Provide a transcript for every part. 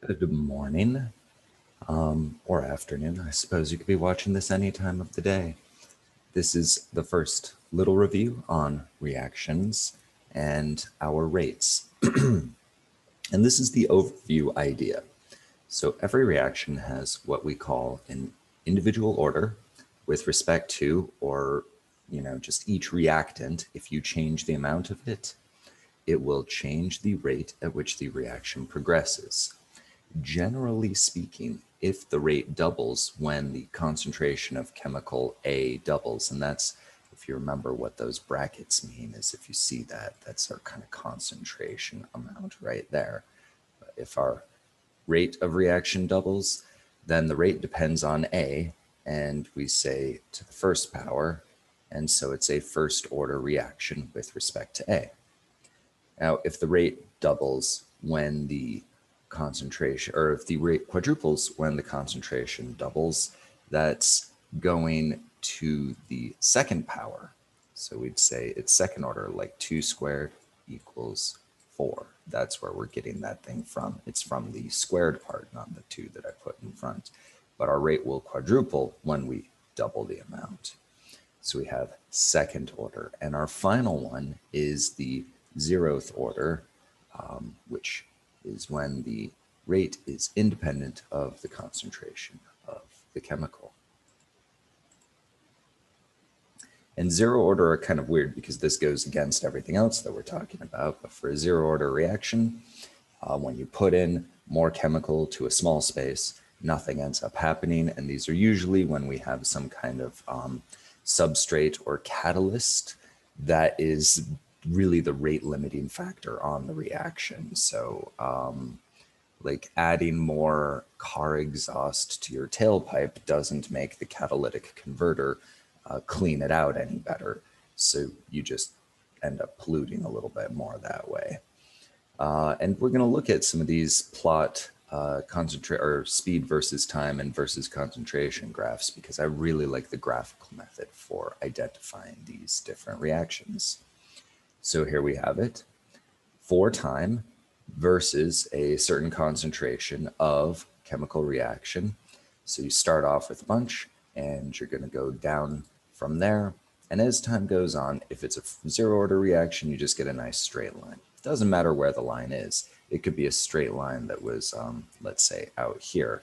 Good morning, or afternoon. I suppose you could be watching this any time of the day. This is the first little review on reactions and our rates. And this is the overview idea. So every reaction has what we call an individual order with respect to, or just each reactant. If you change the amount of it, it will change the rate at which the reaction progresses. Generally speaking, if the rate doubles when the concentration of chemical A doubles, and that's, if you remember what those brackets mean, is if you see that, that's our kind of concentration amount right there. If our rate of reaction doubles, then the rate depends on A, and we say to the first power, and so it's a first order reaction with respect to A. Now, if the rate doubles when the concentration, or if the rate quadruples when the concentration doubles, that's going to the second power. So we'd say it's second order, like 2 squared equals 4. That's where we're getting that thing from. It's from the squared part, not the 2 that I put in front. But our rate will quadruple when we double the amount. So we have second order. And our final one is the 0th order, which is when the rate is independent of the concentration of the chemical. And 0 order are kind of weird because this goes against everything else that we're talking about. But for a 0 order reaction, when you put in more chemical to a small space, nothing ends up happening. And these are usually when we have some kind of substrate or catalyst that is really the rate limiting factor on the reaction. So like adding more car exhaust to your tailpipe doesn't make the catalytic converter clean it out any better. So you just end up polluting a little bit more that way. And we're going to look at some of these plot concentrate or speed versus time and versus concentration graphs because I really like the graphical method for identifying these different reactions. So here we have it for time versus a certain concentration of chemical reaction. So you start off with a bunch and you're going to go down from there. And as time goes on, if it's a 0 order reaction, you just get a nice straight line. It doesn't matter where the line is. It could be a straight line that was, let's say, out here.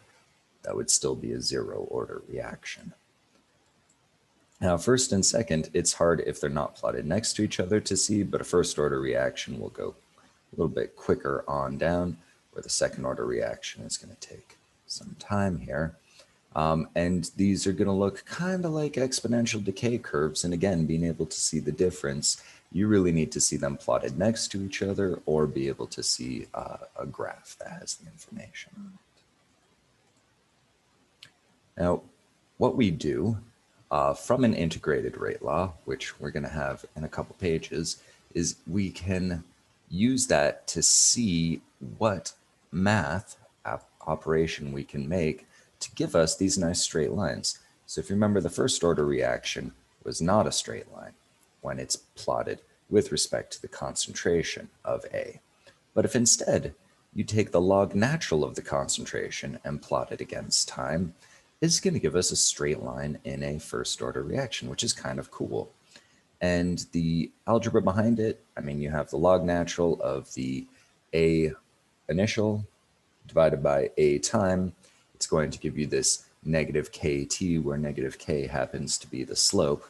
That would still be a 0 order reaction. Now, first and second, it's hard if they're not plotted next to each other to see, but a first order reaction will go a little bit quicker on down, where the second order reaction is going to take some time here. And these are going to look kind of like exponential decay curves. And again, being able to see the difference, you really need to see them plotted next to each other or be able to see a graph that has the information on it. Now, what we do from an integrated rate law, which we're going to have in a couple pages, is we can use that to see what math operation we can make to give us these nice straight lines. So if you remember, the first order reaction was not a straight line when it's plotted with respect to the concentration of A. But if instead you take the log natural of the concentration and plot it against time, it's going to give us a straight line in a first order reaction, which is kind of cool. And the algebra behind it, I mean, you have the log natural of the A initial divided by A time. It's going to give you this negative kt, where negative k happens to be the slope.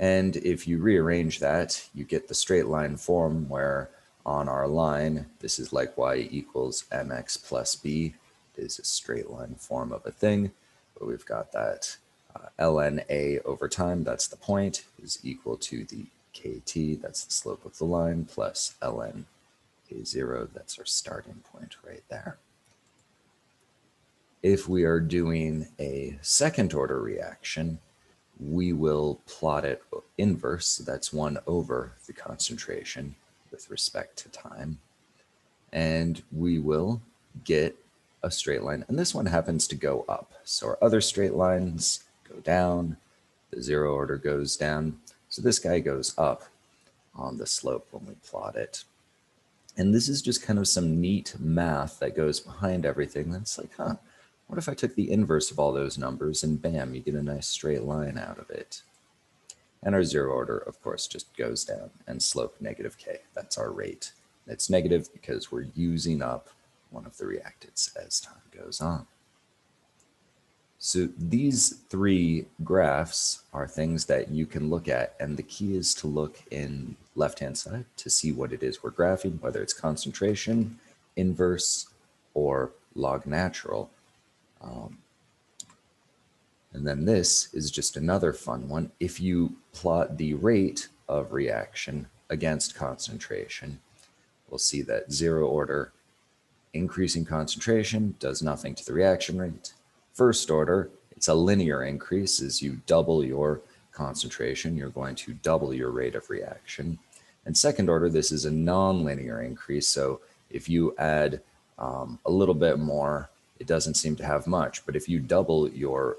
And if you rearrange that, you get the straight line form where on our line, this is like y equals mx plus b. It is a straight line form of a thing, but we've got that ln a over time, that's the point, is equal to the kt, that's the slope of the line, plus ln a0, that's our starting point right there. If we are doing a second order reaction, we will plot it inverse, so that's 1 over the concentration with respect to time, and we will get a straight line, and this one happens to go up. So our other straight lines go down, the 0 order goes down, so this guy goes up on the slope when we plot it. And this is just kind of some neat math that goes behind everything. That's like, huh, what if I took the inverse of all those numbers and bam, you get a nice straight line out of it. And our zero order, of course, just goes down and slope negative k. That's our rate. It's negative because we're using up one of the reactants as time goes on. So these three graphs are things that you can look at, and the key is to look in left-hand side to see what it is we're graphing, whether it's concentration, inverse, or log natural. And then this is just another fun one. If you plot the rate of reaction against concentration, we'll see that zero order increasing concentration does nothing to the reaction rate. First order, it's a linear increase. As you double your concentration, you're going to double your rate of reaction. And second order, this is a nonlinear increase. So if you add a little bit more, it doesn't seem to have much. But if you double your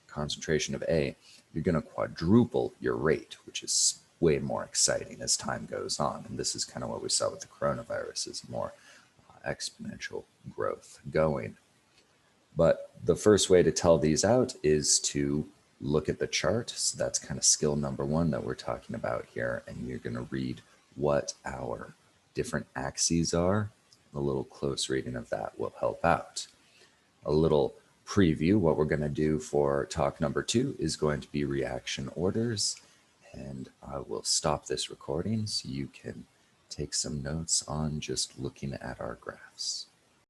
concentration of A, you're going to quadruple your rate, which is way more exciting as time goes on. And this is kind of what we saw with the coronavirus, is more exponential growth going. But the first way to tell these out is to look at the chart. So that's kind of skill number one that we're talking about here. And you're going to read what our different axes are. A little close reading of that will help out. A little preview, what we're going to do for talk number 2 is going to be reaction orders. And I will stop this recording so you can take some notes on just looking at our graphs.